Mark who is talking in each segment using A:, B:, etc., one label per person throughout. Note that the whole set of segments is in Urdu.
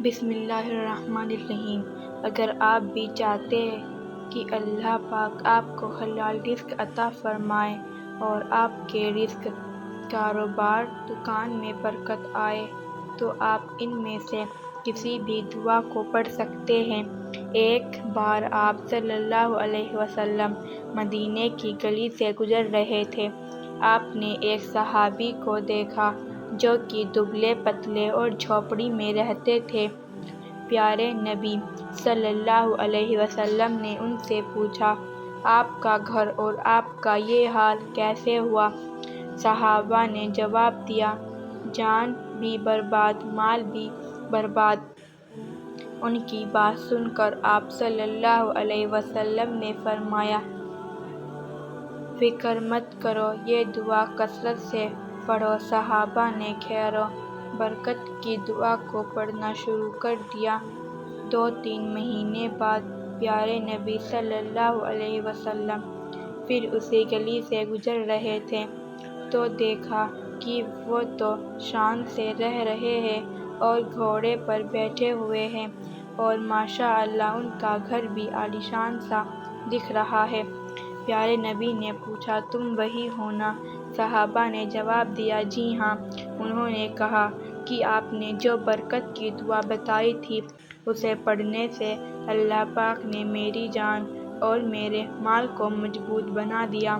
A: بسم اللہ الرحمن الرحیم۔ اگر آپ بھی چاہتے ہیں کہ اللہ پاک آپ کو حلال رزق عطا فرمائے اور آپ کے رزق، کاروبار، دکان میں برکت آئے تو آپ ان میں سے کسی بھی دعا کو پڑھ سکتے ہیں۔ ایک بار آپ صلی اللہ علیہ وسلم مدینے کی گلی سے گزر رہے تھے۔ آپ نے ایک صحابی کو دیکھا جو کہ دبلے پتلے اور جھونپڑی میں رہتے تھے۔ پیارے نبی صلی اللہ علیہ وسلم نے ان سے پوچھا، آپ کا گھر اور آپ کا یہ حال کیسے ہوا؟ صحابہ نے جواب دیا، جان بھی برباد، مال بھی برباد۔ ان کی بات سن کر آپ صلی اللہ علیہ وسلم نے فرمایا، فکر مت کرو، یہ دعا کثرت سے پڑھو۔ صحابہ نے خیر و برکت کی دعا کو پڑھنا شروع کر دیا۔ 2-3 مہینے بعد پیارے نبی صلی اللہ علیہ وسلم پھر اسی گلی سے گزر رہے تھے تو دیکھا کہ وہ تو شان سے رہ رہے ہیں اور گھوڑے پر بیٹھے ہوئے ہیں اور ماشاء اللہ ان کا گھر بھی عالیشان سا دکھ رہا ہے۔ پیارے نبی نے پوچھا، تم وہی ہو نا؟ صحابہ نے جواب دیا، جی ہاں۔ انہوں نے کہا کہ آپ نے جو برکت کی دعا بتائی تھی اسے پڑھنے سے اللہ پاک نے میری جان اور میرے مال کو مضبوط بنا دیا۔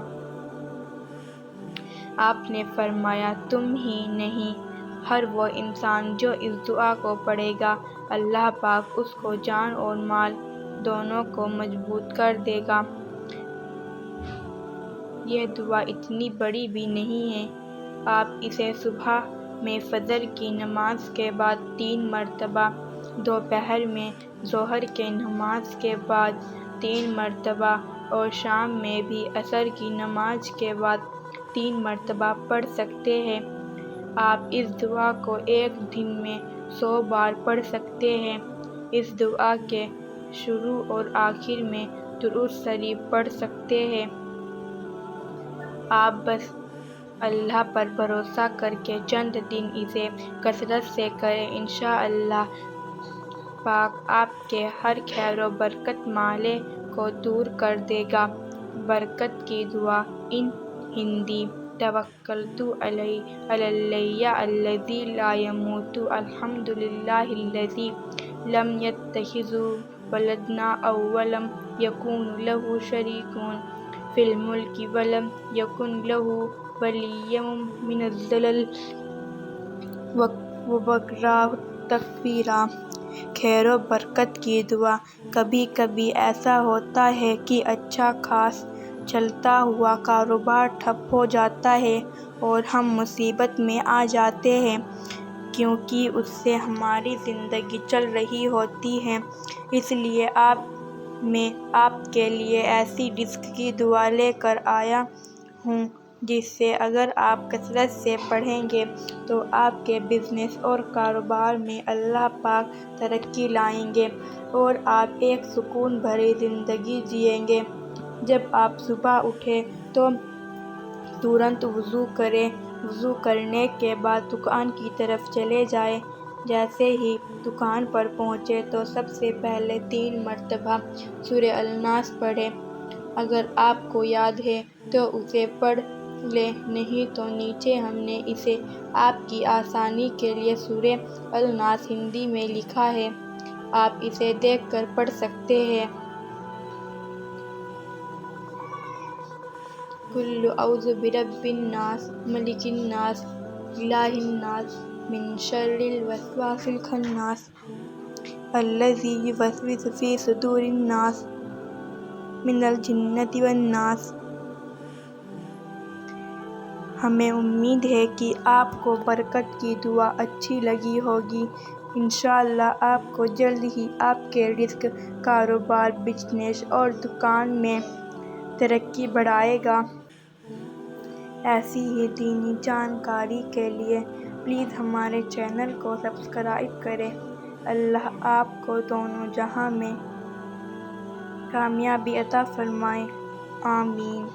A: آپ نے فرمایا، تم ہی نہیں، ہر وہ انسان جو اس دعا کو پڑھے گا اللہ پاک اس کو جان اور مال دونوں کو مضبوط کر دے گا۔ یہ دعا اتنی بڑی بھی نہیں ہے۔ آپ اسے صبح میں فجر کی نماز کے بعد 3 مرتبہ، دوپہر میں ظہر کی نماز کے بعد 3 مرتبہ اور شام میں بھی عصر کی نماز کے بعد 3 مرتبہ پڑھ سکتے ہیں۔ آپ اس دعا کو ایک دن میں 100 بار پڑھ سکتے ہیں۔ اس دعا کے شروع اور آخر میں درود شریف پڑھ سکتے ہیں۔ آپ بس اللہ پر بھروسہ کر کے چند دن اسے کثرت سے کریں، انشاءاللہ پاک آپ کے ہر خیر و برکت معاملے کو دور کر دے گا۔ برکت کی دعا ان ہندی۔ توکلت علی الحی الذی لا یموت الحمدللہ الذی لم یتخذ ولدا ولم یکن لہ شریک فی الملک ولم یکن لہ ولی من الذل وکبرہ تکبیرا۔ خیر و برکت کی دعا۔ کبھی کبھی ایسا ہوتا ہے کہ اچھا خاصا چلتا ہوا کاروبار ٹھپ ہو جاتا ہے اور ہم مصیبت میں آ جاتے ہیں کیونکہ اس سے ہماری زندگی چل رہی ہوتی ہے۔ اس لیے میں آپ کے لیے ایسی رزق کی دعا لے کر آیا ہوں جسے اگر آپ کثرت سے پڑھیں گے تو آپ کے بزنس اور کاروبار میں اللہ پاک ترقی لائیں گے اور آپ ایک سکون بھری زندگی جئیں گے۔ جب آپ صبح اٹھیں تو ترنت وضو کریں۔ وضو کرنے کے بعد دکان کی طرف چلے جائیں۔ جیسے ہی دکان پر پہنچیں تو سب سے پہلے 3 مرتبہ سورۃ الناس پڑھیں۔ اگر آپ کو یاد ہے تو اسے پڑھ لیں، نہیں تو نیچے ہم نے اسے آپ کی آسانی کے لیے سورۃ الناس ہندی میں لکھا ہے، آپ اسے دیکھ کر پڑھ سکتے ہیں۔ قل اعوذ برب الناس ملک الناس الہ الناس من شر الوسواس الخناس الذی یوسوس فی صدور الناس من الجنۃ والناس۔ ہمیں امید ہے کہ آپ کو برکت کی دعا اچھی لگی ہوگی۔ انشاءاللہ آپ کو جلد ہی آپ کے رزق، کاروبار، بزنس اور دکان میں ترقی بڑھائے گا۔ ایسی ہی دینی جانکاری کے لیے پلیز ہمارے چینل کو سبسکرائب کریں۔ اللہ آپ کو دونوں جہاں میں کامیابی عطا فرمائے، آمین۔